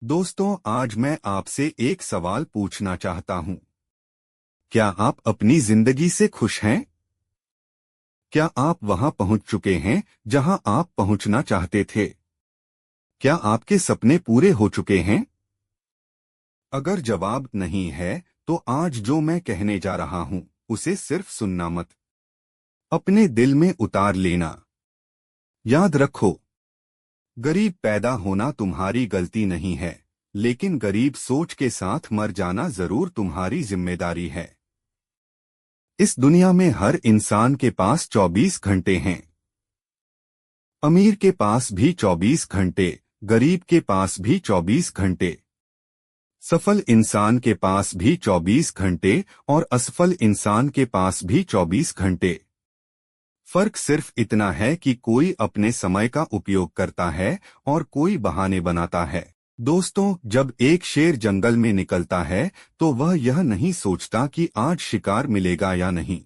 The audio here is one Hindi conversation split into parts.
दोस्तों, आज मैं आपसे एक सवाल पूछना चाहता हूं। क्या आप अपनी जिंदगी से खुश हैं? क्या आप वहां पहुंच चुके हैं जहां आप पहुंचना चाहते थे? क्या आपके सपने पूरे हो चुके हैं? अगर जवाब नहीं है, तो आज जो मैं कहने जा रहा हूं, उसे सिर्फ सुनना मत, अपने दिल में उतार लेना। याद रखो, गरीब पैदा होना तुम्हारी गलती नहीं है, लेकिन गरीब सोच के साथ मर जाना जरूर तुम्हारी जिम्मेदारी है। इस दुनिया में हर इंसान के पास 24 घंटे हैं। अमीर के पास भी 24 घंटे, गरीब के पास भी 24 घंटे, सफल इंसान के पास भी 24 घंटे और असफल इंसान के पास भी 24 घंटे। फर्क सिर्फ इतना है कि कोई अपने समय का उपयोग करता है और कोई बहाने बनाता है। दोस्तों, जब एक शेर जंगल में निकलता है तो वह यह नहीं सोचता कि आज शिकार मिलेगा या नहीं।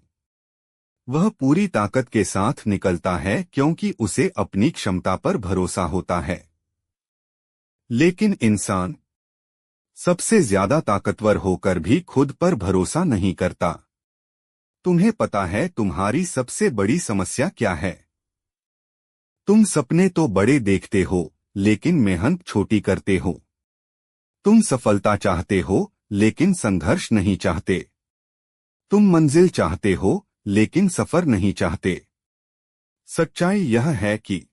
वह पूरी ताकत के साथ निकलता है क्योंकि उसे अपनी क्षमता पर भरोसा होता है। लेकिन इंसान सबसे ज्यादा ताकतवर होकर भी खुद पर भरोसा नहीं करता। तुम्हें पता है तुम्हारी सबसे बड़ी समस्या क्या है? तुम सपने तो बड़े देखते हो, लेकिन मेहनत छोटी करते हो। तुम सफलता चाहते हो, लेकिन संघर्ष नहीं चाहते। तुम मंजिल चाहते हो, लेकिन सफर नहीं चाहते। सच्चाई यह है कि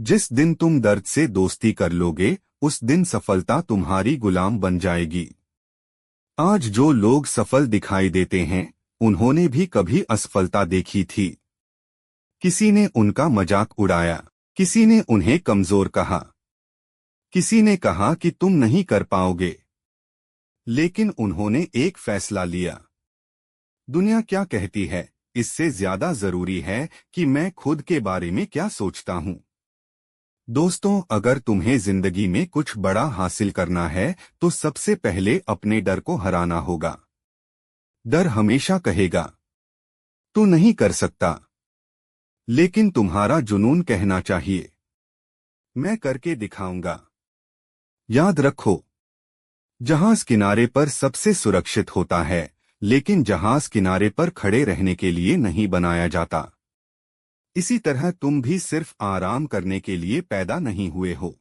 जिस दिन तुम दर्द से दोस्ती कर लोगे, उस दिन सफलता तुम्हारी गुलाम बन जाएगी। आज जो लोग सफल दिखाई देते हैं, उन्होंने भी कभी असफलता देखी थी। किसी ने उनका मजाक उड़ाया, किसी ने उन्हें कमजोर कहा, किसी ने कहा कि तुम नहीं कर पाओगे, लेकिन उन्होंने एक फैसला लिया। दुनिया क्या कहती है, इससे ज्यादा जरूरी है कि मैं खुद के बारे में क्या सोचता हूं। दोस्तों, अगर तुम्हें जिंदगी में कुछ बड़ा हासिल करना है, तो सबसे पहले अपने डर को हराना होगा। डर हमेशा कहेगा, तू नहीं कर सकता, लेकिन तुम्हारा जुनून कहना चाहिए, मैं करके दिखाऊंगा। याद रखो, जहाज किनारे पर सबसे सुरक्षित होता है, लेकिन जहाज किनारे पर खड़े रहने के लिए नहीं बनाया जाता। इसी तरह तुम भी सिर्फ आराम करने के लिए पैदा नहीं हुए हो।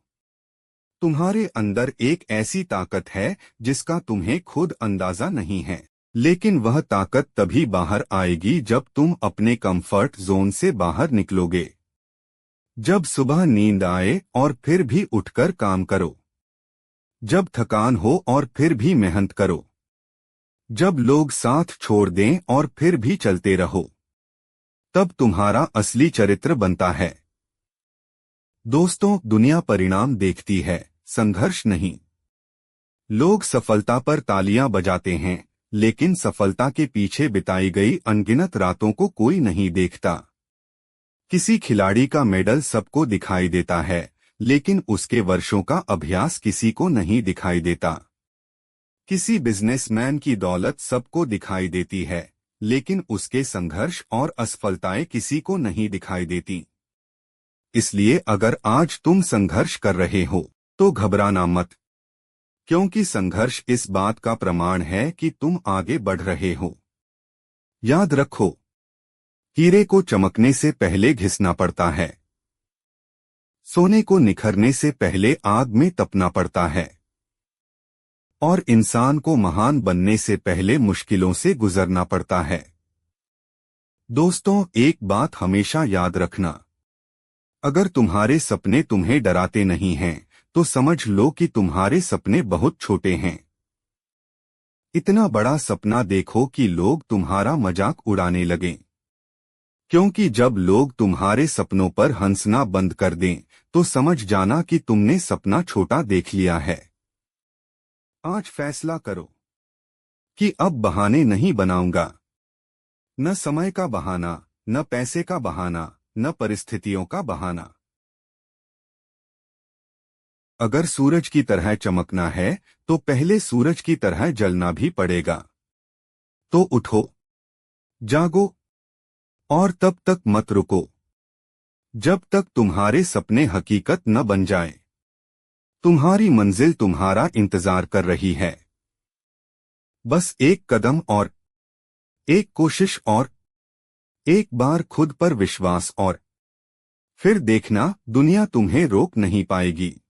तुम्हारे अंदर एक ऐसी ताकत है जिसका तुम्हें खुद अंदाजा नहीं है, लेकिन वह ताकत तभी बाहर आएगी जब तुम अपने कंफर्ट जोन से बाहर निकलोगे। जब सुबह नींद आए और फिर भी उठकर काम करो। जब थकान हो और फिर भी मेहनत करो। जब लोग साथ छोड़ दें और फिर भी चलते रहो। तब तुम्हारा असली चरित्र बनता है। दोस्तों, दुनिया परिणाम देखती है, संघर्ष नहीं। लोग सफलता पर तालियां बजाते हैं, लेकिन सफलता के पीछे बिताई गई अनगिनत रातों को कोई नहीं देखता। किसी खिलाड़ी का मेडल सबको दिखाई देता है, लेकिन उसके वर्षों का अभ्यास किसी को नहीं दिखाई देता। किसी बिजनेसमैन की दौलत सबको दिखाई देती है, लेकिन उसके संघर्ष और असफलताएं किसी को नहीं दिखाई देती। इसलिए अगर आज तुम संघर्ष कर रहे हो, तो घबराना मत, क्योंकि संघर्ष इस बात का प्रमाण है कि तुम आगे बढ़ रहे हो। याद रखो, हीरे को चमकने से पहले घिसना पड़ता है। सोने को निखरने से पहले आग में तपना पड़ता है। और इंसान को महान बनने से पहले मुश्किलों से गुजरना पड़ता है। दोस्तों, एक बात हमेशा याद रखना, अगर तुम्हारे सपने तुम्हें डराते नहीं हैं, तो समझ लो कि तुम्हारे सपने बहुत छोटे हैं। इतना बड़ा सपना देखो कि लोग तुम्हारा मजाक उड़ाने लगें। क्योंकि जब लोग तुम्हारे सपनों पर हंसना बंद कर दें, तो समझ जाना कि तुमने सपना छोटा देख लिया है। आज फैसला करो कि अब बहाने नहीं बनाऊंगा। न समय का बहाना, न पैसे का बहाना, न परिस्थितियों का बहाना। अगर सूरज की तरह चमकना है, तो पहले सूरज की तरह जलना भी पड़ेगा। तो उठो, जागो, और तब तक मत रुको, जब तक तुम्हारे सपने हकीकत न बन जाएं। तुम्हारी मंजिल तुम्हारा इंतजार कर रही है। बस एक कदम और, एक कोशिश और, एक बार खुद पर विश्वास और, फिर देखना दुनिया तुम्हें रोक नहीं पाएगी।